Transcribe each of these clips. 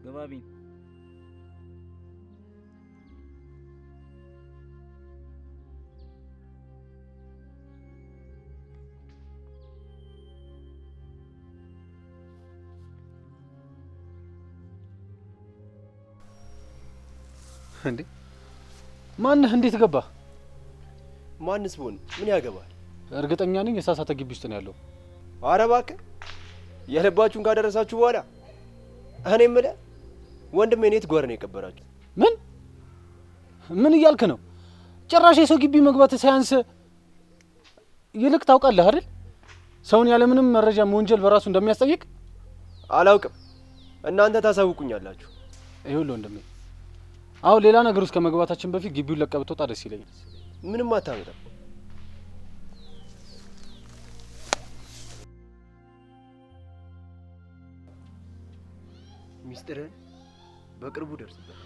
ገባቢን እንዴ ማንህ እንዴት ገባ? ማንስ ቢሆን ምን ያገባል? እርግጠኛ ነኝ የሳሳተ ግቢ ውስጥ ነው ያለው። ኧረ እባክህ የልባችሁን ካደረሳችሁ በኋላ እኔ የምልህ ወንድሜ የት ጓር ነው የቀበራችሁ? ምን እያልክ ነው? ጭራሽ የሰው ግቢ መግባት ሳያንስ ይልቅ ታውቃለህ አይደል ሰውን ያለምንም መረጃ መወንጀል በራሱ እንደሚያስጠይቅ? አላውቅም፣ እናንተ ታሳውቁኛላችሁ። ይኸውልህ ወንድሜ አሁን ሌላ ነገር ውስጥ ከመግባታችን በፊት ግቢውን ለቀህ ብትወጣ ደስ ይለኛል። ምንም አታመጣም። ሚስጥርህን በቅርቡ ደርስበታል።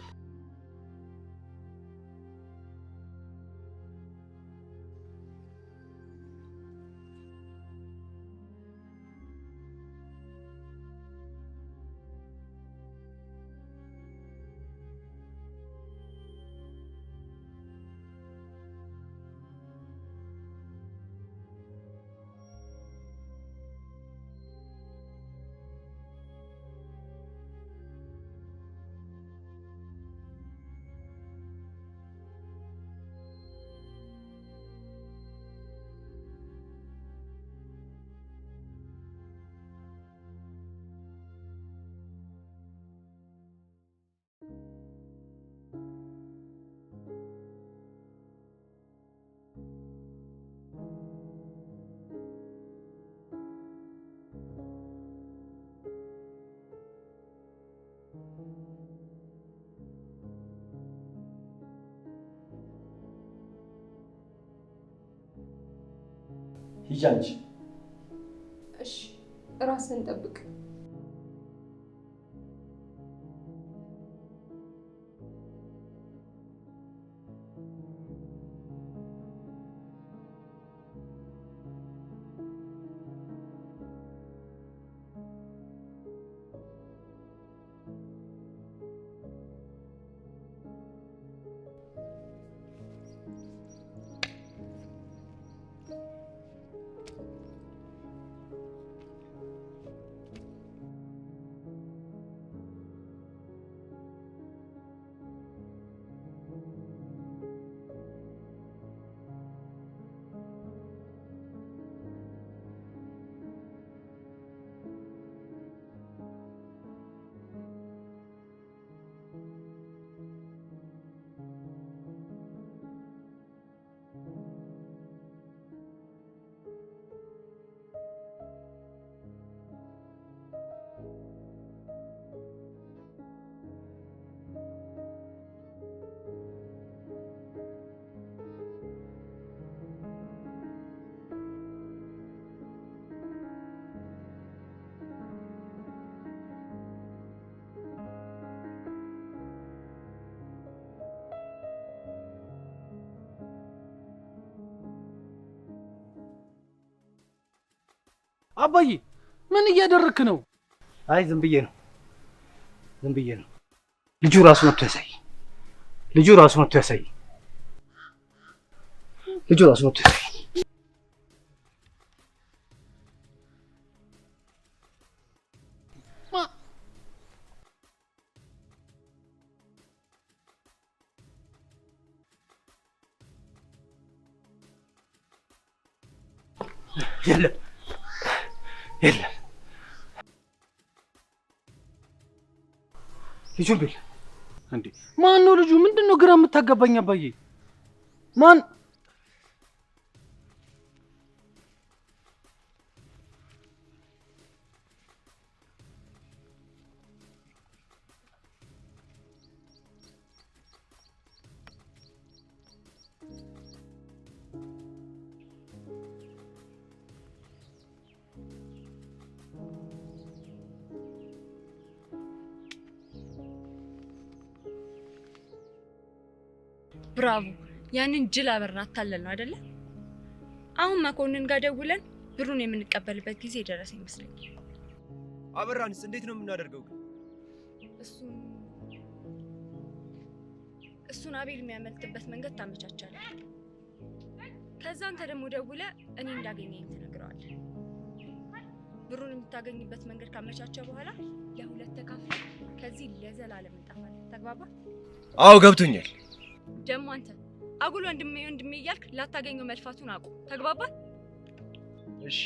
ሂጂ አንቺ። እሺ ራስህን ጠብቅ። አባዬ ምን እያደረክ ነው? አይ ዝም ብዬ ነው። ልጁ ራሱ መጥቶ ያሳይ። የለም ልጁን ቢል እንዴ ማን ነው ልጁ? ምንድነው ግራ የምታጋባኝ አባዬ? ማን ብራቮ! ያንን ጅል አበራ አታለል ነው አይደለ? አሁን መኮንን ጋር ደውለን ብሩን የምንቀበልበት ጊዜ ደረሰ ይመስለኛል። አበራንስ እንዴት ነው የምናደርገው? እሱን አቤል የሚያመልጥበት መንገድ ታመቻቻለህ። ከዛ አንተ ደግሞ ደውለህ እኔ እንዳገኘኝ ትነግረዋለህ። ብሩን የምታገኝበት መንገድ ካመቻቸ በኋላ ለሁለት ተካፍለ ከዚህ ለዘላለም እንጠፋለን። ተግባባ? አዎ ገብቶኛል። ደግሞ አንተ አጉል ወንድሜ እያልክ ላታገኘው መልፋቱን አቁም። ተግባባ? እሺ።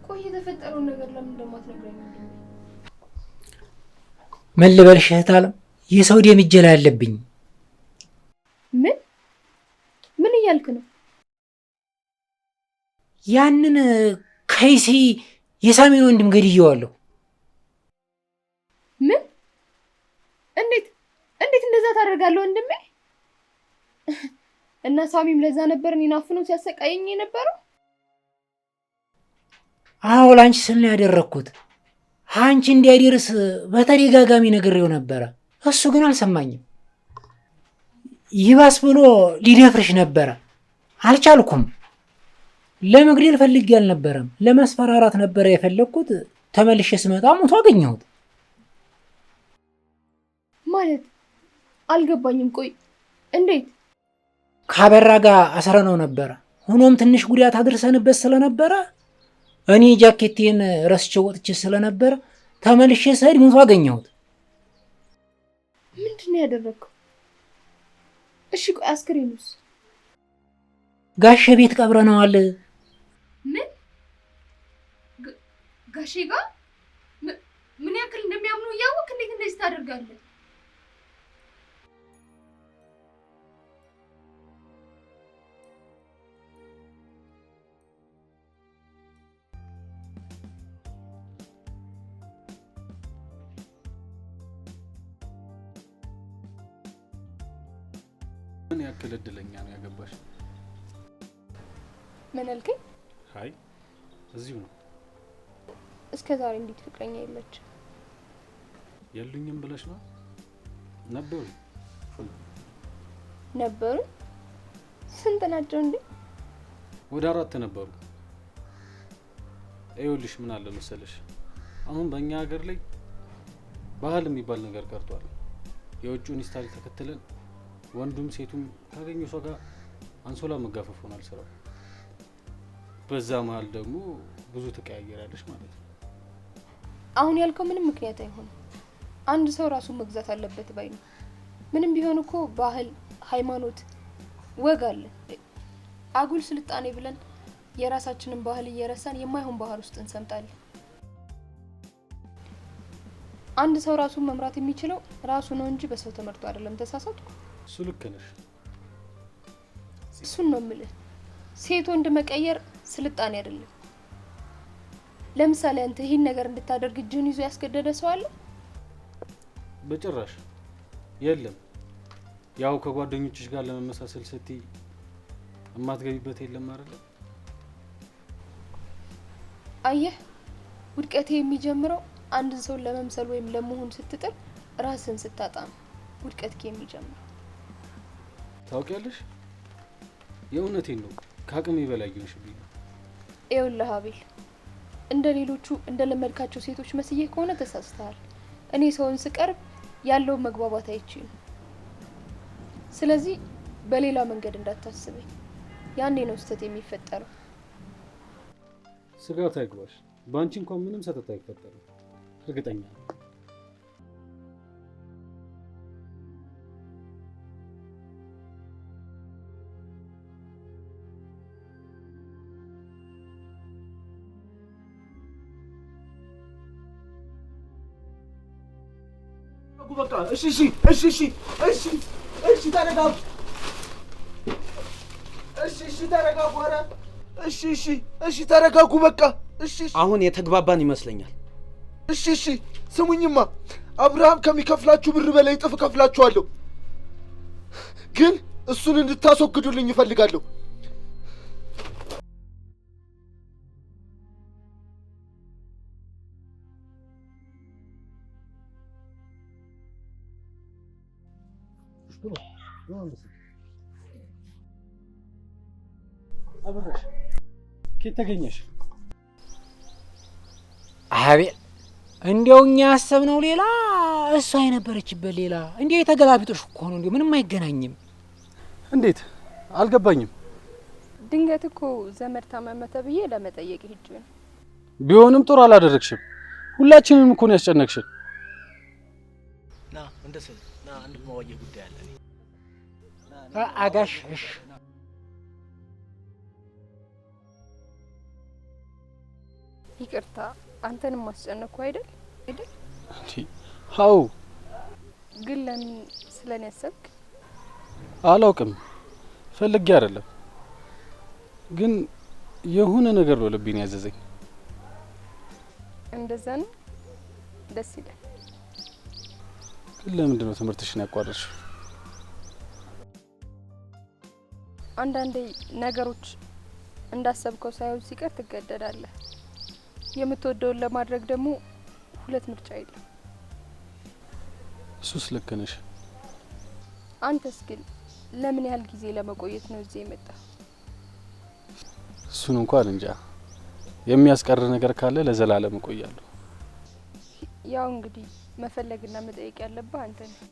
ቆይ የተፈጠረውን ነገር ለምን እንደማትነግረኝ? ምን ልበልሽ እህት አለም፣ የሰው ደም እጄ ላይ አለብኝ። ምን እያልክ ነው? ያንን ከይሲ የሳሚን ወንድም ገድዬዋለሁ። ምን? እንዴት እንደዛ ታደርጋለህ ወንድሜ? እና ሳሚም ለዛ ነበር እኔን አፍኖ ሲያሰቃየኝ የነበረው? አዎ ላንቺ ስል ነው ያደረኩት። አንቺ እንዲያደርስ በተደጋጋሚ ነግሬው ነበረ። እሱ ግን አልሰማኝም። ይባስ ብሎ ሊደፍርሽ ነበረ። አልቻልኩም። ለመግደል ፈልጌ አልነበረም፣ ለማስፈራራት ነበረ የፈለግኩት። ተመልሼ ስመጣ ሞቶ አገኘሁት። ማለት አልገባኝም። ቆይ እንዴት? ካበራ ጋር አስረነው ነበረ። ሆኖም ትንሽ ጉዳት አድርሰንበት ስለነበረ እኔ ጃኬቴን ረስቼው ወጥቼ ስለነበረ ተመልሼ ስሄድ ሞቶ አገኘሁት። ምንድን ነው ያደረግከው? እሺ ቆይ አስክሬኑስ? ጋሼ ቤት ቀብረነዋል። ምን? ጋሼ ጋር ምን ያክል እንደሚያምኑ እያወቅ እንዴት እንደዚህ ታደርጋለህ? ምን ያክል እድለኛ ነው ያገባሽ? ምን አልከኝ? አይ እዚሁ ነው። እስከ ዛሬ እንዴት ፍቅረኛ የለች? የሉኝም ብለሽ ነው? ነበሩ? ስንት ናቸው እንዴ? ወደ 4 ነበሩ። ይኸውልሽ ምን አለ መሰለሽ፣ አሁን በእኛ ሀገር ላይ ባህል የሚባል ነገር ቀርቷል። የውጭውን ስታይል ተከትለን ወንዱም ሴቱም ካገኘው ሰው ጋር አንሶላ መጋፈፍ ሆኗል ስራው። በዛ መሀል ደግሞ ብዙ ተቀያየራለሽ ማለት ነው። አሁን ያልከው ምንም ምክንያት አይሆንም። አንድ ሰው ራሱን መግዛት አለበት ባይ ነው። ምንም ቢሆን እኮ ባህል፣ ሃይማኖት፣ ወግ አለ። አጉል ስልጣኔ ብለን የራሳችንን ባህል እየረሳን የማይሆን ባህል ውስጥ እንሰምጣለን። አንድ ሰው ራሱን መምራት የሚችለው ራሱ ነው እንጂ በሰው ተመርጦ አይደለም። ተሳሳትኩ? እሱ ልክ ነሽ። እሱን ነው የምልህ። ሴት ወንድ መቀየር ስልጣኔ አይደለም። ለምሳሌ አንተ ይሄን ነገር እንድታደርግ እጅህን ይዞ ያስገደደ ሰው አለ? በጭራሽ የለም። ያው ከጓደኞችሽ ጋር ለመመሳሰል ስትይ እማትገቢበት የለም አይደል? አየህ፣ ውድቀቴ የሚጀምረው አንድን ሰው ለመምሰል ወይም ለመሆን ስትጥር ራስን ስታጣ ነው ውድቀትክ የሚጀምረው። ታውቂያለሽ፣ የእውነቴን ነው፣ ከአቅሜ በላይ ሆንሽብኝ። ይኸውልህ አቤል፣ እንደ ሌሎቹ እንደ ለመድካቸው ሴቶች መስዬ ከሆነ ተሳስተሃል። እኔ ሰውን ስቀርብ ያለውን መግባባት አይችልም። ስለዚህ በሌላ መንገድ እንዳታስበኝ። ያኔ ነው ስህተት የሚፈጠረው። ስጋት አይግባሽ፣ በአንቺ እንኳን ምንም ስህተት አይፈጠርም፣ እርግጠኛ ነኝ። በቃ እሺ ተረጋጉ። እሺ ተረጋጉ። ኧረ እሺ ተረጋጉ። በቃ እሺ። አሁን የተግባባን ይመስለኛል። እሺ ስሙኝማ፣ አብርሃም ከሚከፍላችሁ ብር በላይ እጥፍ እከፍላችኋለሁ፣ ግን እሱን እንድታስወግዱልኝ እፈልጋለሁ። አብረሽ ከየት ተገኘሽ? አቤት እንዲያው እኛ ያሰብነው ሌላ፣ እሷ የነበረችበት ሌላ። እንዲያው የተገላቢጦሽ እኮ ነው። እንዲያው ምንም አይገናኝም። እንዴት አልገባኝም። ድንገት እኮ ዘመድ ታመመ ተብዬ ለመጠየቅ ሄጄ ነው። ቢሆንም ጥሩ አላደረግሽም። ሁላችንም እኮ ነው ያስጨነቅሽን። ና እንደዚህ ና፣ አንድ ማወየ ጉዳይ አለ። አጋሽ እሺ ይቅርታ፣ አንተንም ማስጨነቅኩ አይደል? እንዴ ሃው ግን ለምን ስለኔ ያሰብክ? አላውቅም፣ ፈልጌ አይደለም፣ ግን የሆነ ነገር ነው ልቤን ያዘዘኝ። እንደዛ ነው። ደስ ይላል። ግን ለምንድን ነው ትምህርትሽን ያቋረጥሽው? አንዳንዴ ነገሮች እንዳሰብከው ሳይሆን ሲቀር ትገደዳለህ። የምትወደውን ለማድረግ ደግሞ ሁለት ምርጫ የለም። እሱስ ልክ ነሽ። አንተስ ግን ለምን ያህል ጊዜ ለመቆየት ነው እዚህ የመጣ? እሱን እንኳን እንጃ። የሚያስቀር ነገር ካለ ለዘላለም እቆያለሁ። ያው እንግዲህ መፈለግና መጠየቅ ያለብህ አንተ ነህ።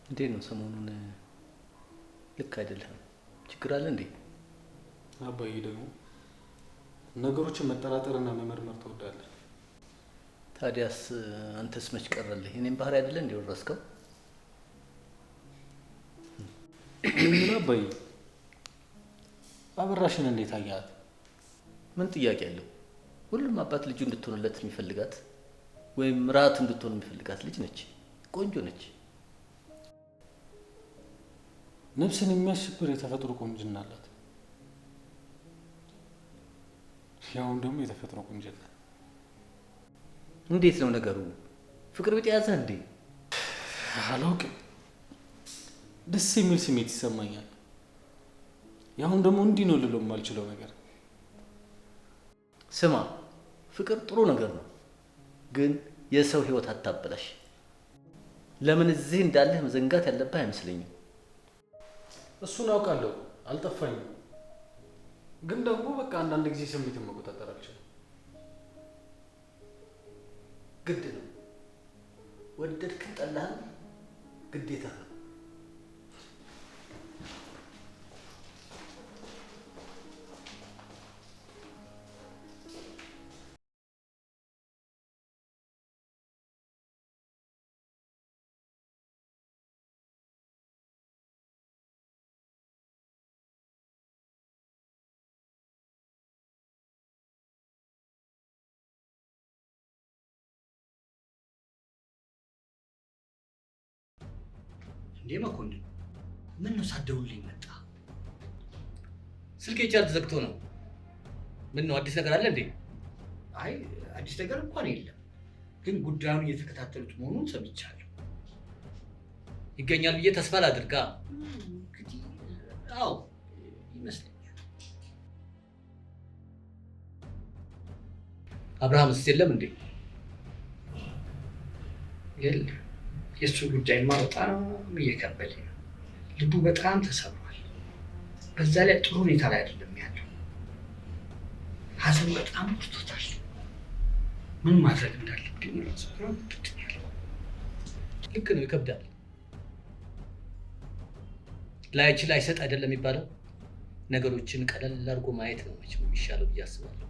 እንዴት ነው ሰሞኑን? ልክ አይደለም። ችግር አለ እንዴ? አባዬ ደግሞ ነገሮችን መጠራጠርና መመርመር ትወዳለህ። ታዲያስ አንተስ መች ቀረልህ? የኔም ባህሪ አይደለ እንዴ ወረስከው? ምን አባዬ፣ አበራሽን እንዴት አያት? ምን ጥያቄ አለው? ሁሉም አባት ልጁ እንድትሆንለት የሚፈልጋት ወይም ራት እንድትሆን የሚፈልጋት ልጅ ነች። ቆንጆ ነች። ነፍስን የሚያስሽብር የተፈጥሮ ቁንጅና አላት። ያውን ደግሞ የተፈጥሮ ቁንጅና። እንዴት ነው ነገሩ? ፍቅር ቤት ያዘ እንዴ? አላውቅም፣ ደስ የሚል ስሜት ይሰማኛል። ያሁን ደግሞ እንዲህ ነው ልለው የማልችለው ነገር። ስማ፣ ፍቅር ጥሩ ነገር ነው፣ ግን የሰው ህይወት አታበላሽ። ለምን እዚህ እንዳለህ መዘንጋት ያለብህ አይመስለኝም። እሱን አውቃለሁ፣ አልጠፋኝም። ግን ደግሞ በቃ አንዳንድ ጊዜ ስሜትን መቆጣጠር አልችልም። ግድ ነው። ወደድክም ጠላህም ግዴታ ነው። እንዴ መኮንን፣ ምን ነው ሳትደውልልኝ መጣ? ስልኬ ቻርጅ ዘግቶ ነው። ምን ነው አዲስ ነገር አለ እንዴ? አይ አዲስ ነገር እንኳን የለም፣ ግን ጉዳዩን እየተከታተሉት መሆኑን ሰምቻለሁ። ይገኛል ብዬ ተስፋ ላድርጋ። እንግዲህ አዎ ይመስለኛል። አብርሃምስ የለም እንዴ? የለም። የእሱ ጉዳይማ በጣም እየከበደ ነው። ልቡ በጣም ተሰብሯል። በዛ ላይ ጥሩ ሁኔታ ላይ አይደለም ያለው። ሀዘን በጣም ወስዶታል። ምን ማድረግ እንዳለብኝ ራሱ ልክ ነው፣ ይከብዳል። ላይችል አይሰጥ አይደለም የሚባለው። ነገሮችን ቀለል አድርጎ ማየት ነው መቼም የሚሻለው ብዬ አስባለሁ።